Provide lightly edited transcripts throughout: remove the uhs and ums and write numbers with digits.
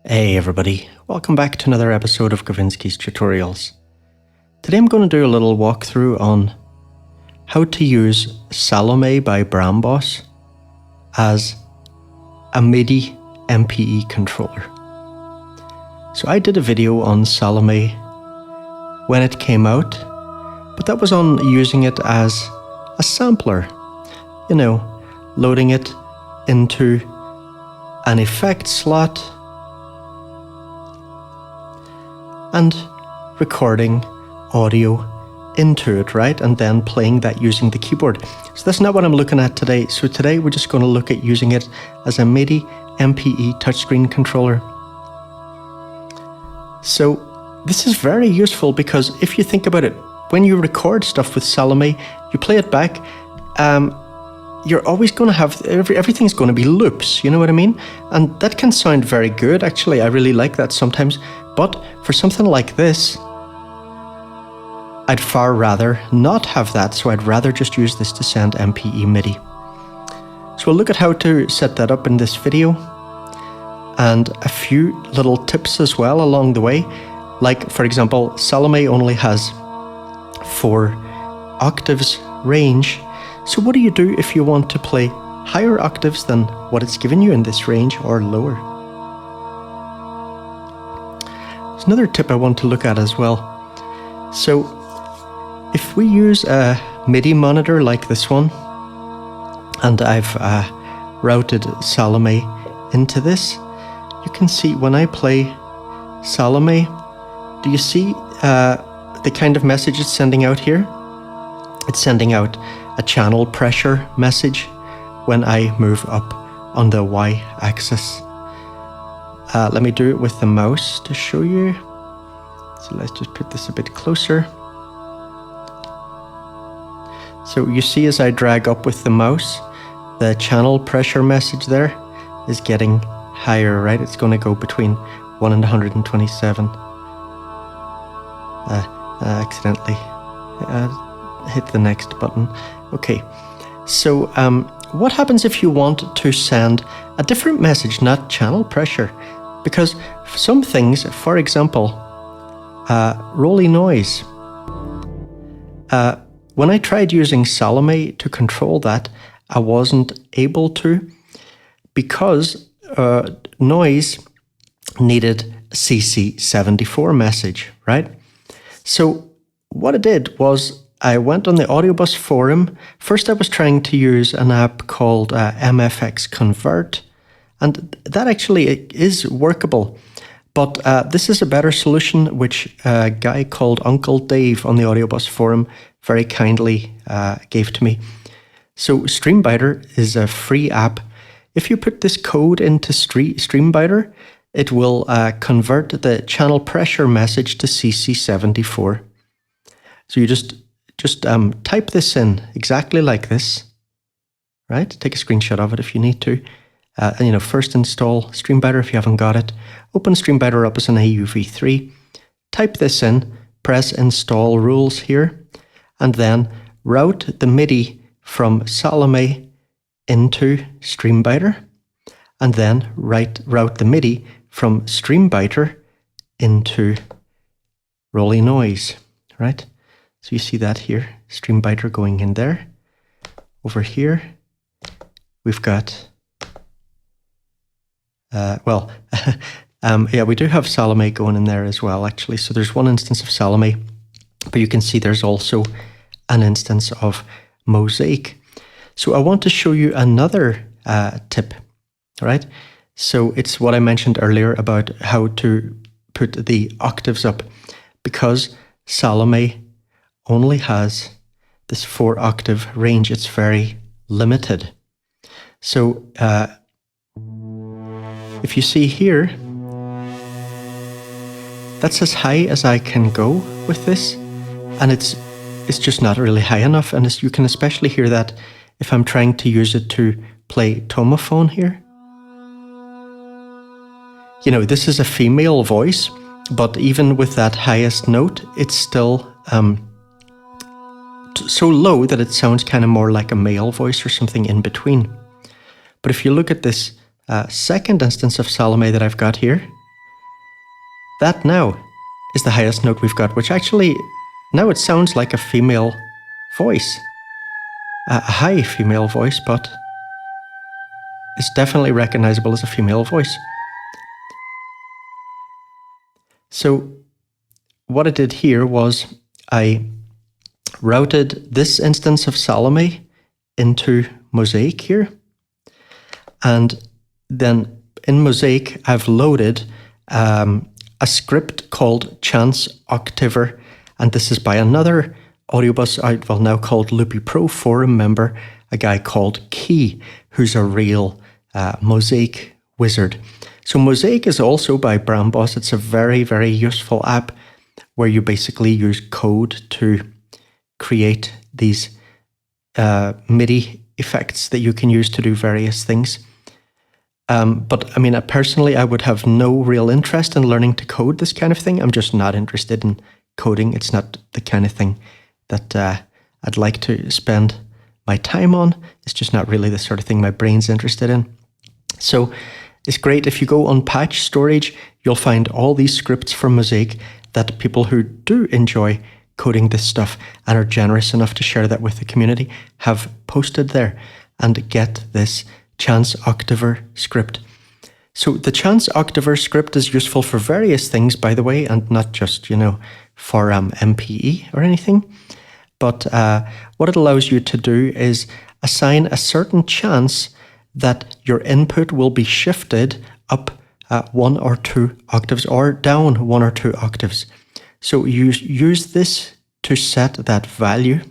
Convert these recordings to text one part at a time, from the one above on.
Hey everybody, welcome back to another episode of Gavinski's Tutorials. Today I'm going to do a little walkthrough on how to use Salome by Bram Bos as a MIDI MPE controller. So I did a video on Salome when it came out, but that was on using it as a sampler, loading it into an effect slot and recording audio into it, right? And then playing that using the keyboard. So that's not what I'm looking at today. So today we're just going to look at using it as a MIDI MPE touchscreen controller. So this is very useful because if you think about it, when you record stuff with Salome, you play it back, you're always going to have, everything's going to be loops, you know what I mean? And that can sound very good, actually. I really like that sometimes. But for something like this, I'd far rather not have that, so I'd rather just use this to send MPE MIDI. So we'll look at how to set that up in this video, and a few little tips as well along the way. Like, for example, Salome only has 4 octaves range. So what do you do if you want to play higher octaves than what it's given you in this range, or lower? There's another tip I want to look at as well. So if we use a MIDI monitor like this one, and I've routed Salome into this, you can see when I play Salome, do you see the kind of message it's sending out here? It's sending out a channel pressure message when I move up on the y-axis. Let me do it with the mouse to show you. So let's just put this a bit closer. So you see as I drag up with the mouse, the channel pressure message there is getting higher, right? It's going to go between 1 and 127. Accidentally hit the next button. Okay, so what happens if you want to send a different message, not channel pressure? Because some things, for example, rolly noise. When I tried using Salome to control that, I wasn't able to, because noise needed CC74 message, right? So what I did was I went on the Audiomodern Forum. First I was trying to use an app called MFX Convert, and that actually is workable. But this is a better solution, which a guy called Uncle Dave on the Audiomodern Forum very kindly gave to me. So Streambyter is a free app. If you put this code into Streambyter, it will convert the channel pressure message to CC74. So you just type this in exactly like this, right? Take a screenshot of it if you need to. First install Streambyter if you haven't got it. Open Streambyter up as an AUv3. Type this in, press install rules here, and then route the MIDI from Salome into Streambyter, and then route the MIDI from Streambyter into rolly noise, right? So you see that here, Streambyter going in there. Over here, we've got we do have Salome going in there as well, actually. So there's one instance of Salome, but you can see there's also an instance of Mozaic. So I want to show you another tip, right? So it's what I mentioned earlier about how to put the octaves up, because Salome only has this 4 octave range. It's very limited. So if you see here, that's as high as I can go with this, and it's just not really high enough. And you can especially hear that if I'm trying to use it to play tomophone here. This is a female voice, but even with that highest note, it's still so low that it sounds kind of more like a male voice or something in between. But if you look at this second instance of Salome that I've got here, that now is the highest note we've got, which actually, now it sounds like a female voice. A high female voice, but it's definitely recognizable as a female voice. So what I did here was I routed this instance of Salome into Mozaic here. And then in Mozaic, I've loaded a script called Chance Octaver. And this is by another Audiobus, well, now called Loopy Pro Forum member, a guy called Key, who's a real Mozaic wizard. So Mozaic is also by Bram Bos. It's a very, very useful app where you basically use code to create these MIDI effects that you can use to do various things. But I mean, personally, I would have no real interest in learning to code this kind of thing. I'm just not interested in coding. It's not the kind of thing that I'd like to spend my time on. It's just not really the sort of thing my brain's interested in. So it's great if you go on patch storage, you'll find all these scripts from Mozaic that people who do enjoy coding this stuff and are generous enough to share that with the community have posted there, and get this Chance Octaver script. So the Chance Octaver script is useful for various things, by the way, and not just, for MPE or anything. But what it allows you to do is assign a certain chance that your input will be shifted up 1 or 2 octaves or down 1 or 2 octaves. So you use this to set that value.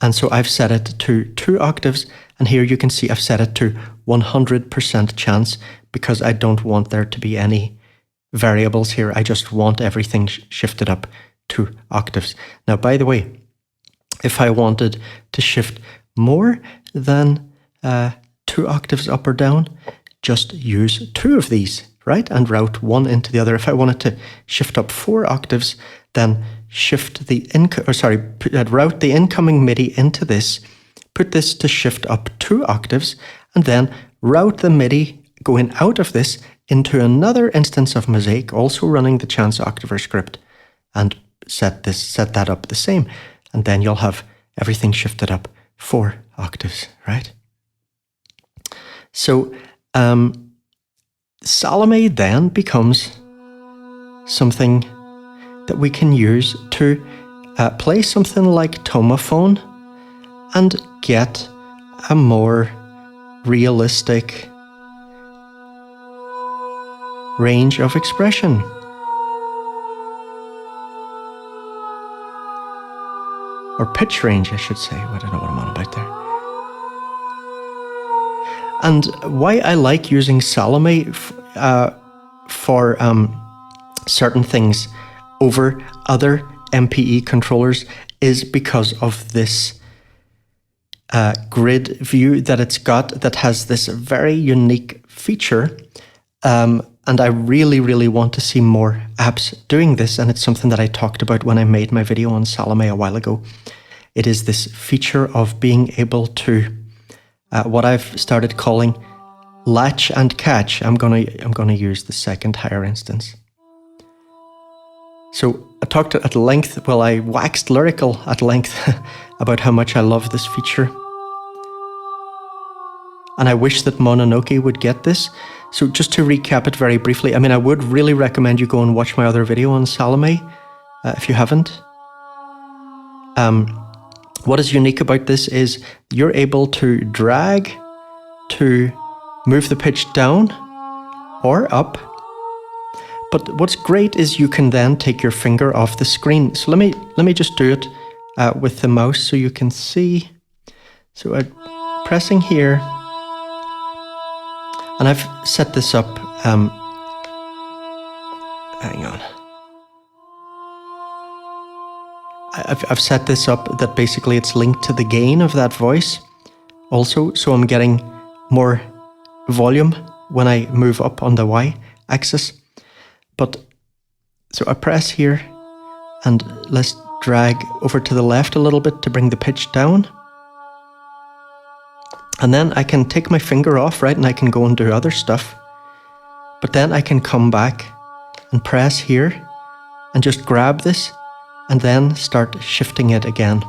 And so I've set it to 2 octaves. And here you can see I've set it to 100% chance because I don't want there to be any variables here. I just want everything shifted up 2 octaves. Now, by the way, if I wanted to shift more than 2 octaves up or down, just use 2 of these, right? And route one into the other. If I wanted to shift up 4 octaves, then shift the route the incoming MIDI into this, put this to shift up 2 octaves, and then route the MIDI going out of this into another instance of Mozaic, also running the Chance Octaver script, and set that up the same. And then you'll have everything shifted up 4 octaves, right? So Salome then becomes something that we can use to play something like Tomaphone and get a more realistic range of expression. Or pitch range, I should say. I don't know what I'm on about there. And why I like using Salome for certain things over other MPE controllers is because of this grid view that it's got, that has this very unique feature. And I really, really want to see more apps doing this. And it's something that I talked about when I made my video on Salome a while ago. It is this feature of being able to, what I've started calling latch and catch. I'm gonna use the second higher instance. So I talked at length, well, I waxed lyrical at length about how much I love this feature. And I wish that Mononoke would get this. So just to recap it very briefly, I mean, I would really recommend you go and watch my other video on Salome, if you haven't. What is unique about this is you're able to drag to move the pitch down or up. But what's great is you can then take your finger off the screen. So let me just do it with the mouse so you can see. So I'm pressing here. And I've set this up, hang on. I've set this up that basically it's linked to the gain of that voice also. So I'm getting more volume when I move up on the Y-axis. But so I press here and let's drag over to the left a little bit to bring the pitch down. And then I can take my finger off, right? And I can go and do other stuff. But then I can come back and press here and just grab this and then start shifting it again.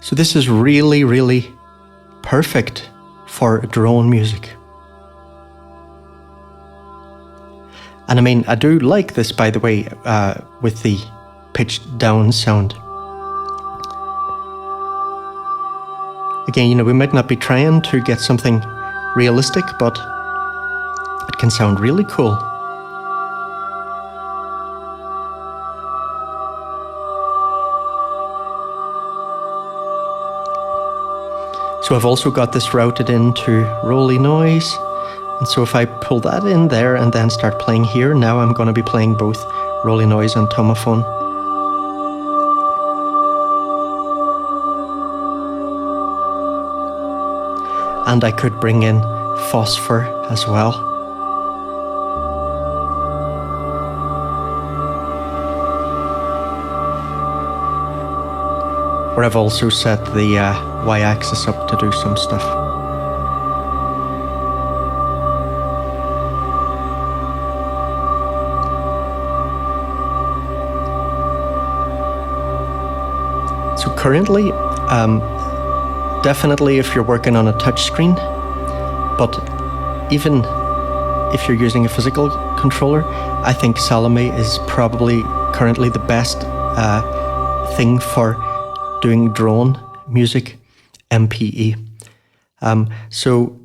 So this is really, really perfect for drone music. And I mean, I do like this, by the way, with the pitched down sound. Again, you know, we might not be trying to get something realistic, but it can sound really cool. So I've also got this routed into Rolly Noise. And so if I pull that in there and then start playing here, now I'm going to be playing both Rolly Noise and Tomophone. And I could bring in Phosphor as well. Where I've also set the Y-axis up to do some stuff. So currently, definitely if you're working on a touch screen, but even if you're using a physical controller, I think Salome is probably currently the best thing for doing drone music, MPE. So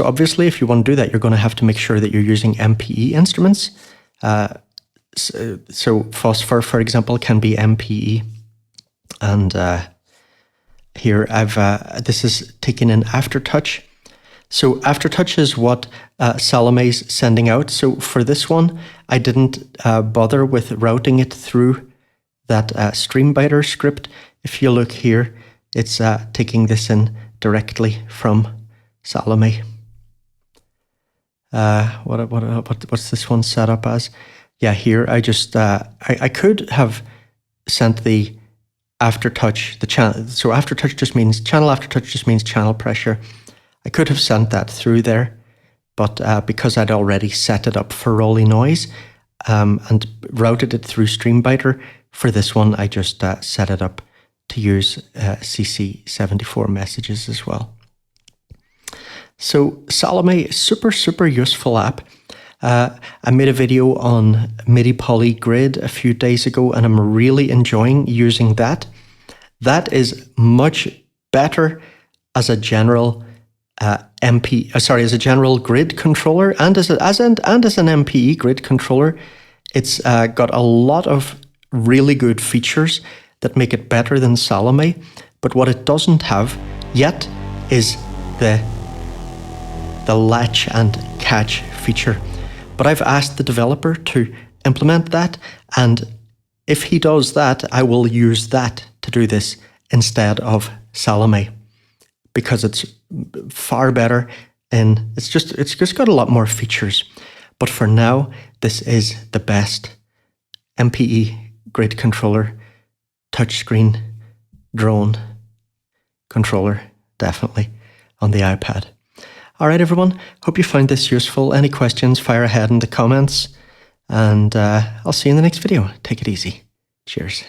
obviously if you want to do that, you're going to have to make sure that you're using MPE instruments. So Phosphor, for example, can be MPE. And here this is taken in Aftertouch. So Aftertouch is what Salome's sending out. So for this one, I didn't bother with routing it through that Streambyter script. If you look here, it's taking this in directly from Salome. What's this one set up as? Yeah, here I just I could have sent the Aftertouch, the channel. So Aftertouch just means channel. Aftertouch just means channel pressure. I could have sent that through there, but because I'd already set it up for Rolly Noise and routed it through Streambyter, for this one I just set it up to use CC74 messages as well. So Salome, super useful app. I made a video on MIDI Polygrid a few days ago, and I'm really enjoying using that. That is much better as a general as a general grid controller, and as an MPE grid controller. It's got a lot of really good features that make it better than Salome, but what it doesn't have yet is the latch and catch feature. But I've asked the developer to implement that, and if he does that, I will use that to do this instead of Salome, because it's far better and it's just got a lot more features. But for now, this is the best MPE grid controller, touchscreen, drone controller, definitely on the iPad. All right, everyone. Hope you found this useful. Any questions, fire ahead in the comments. And I'll see you in the next video. Take it easy. Cheers.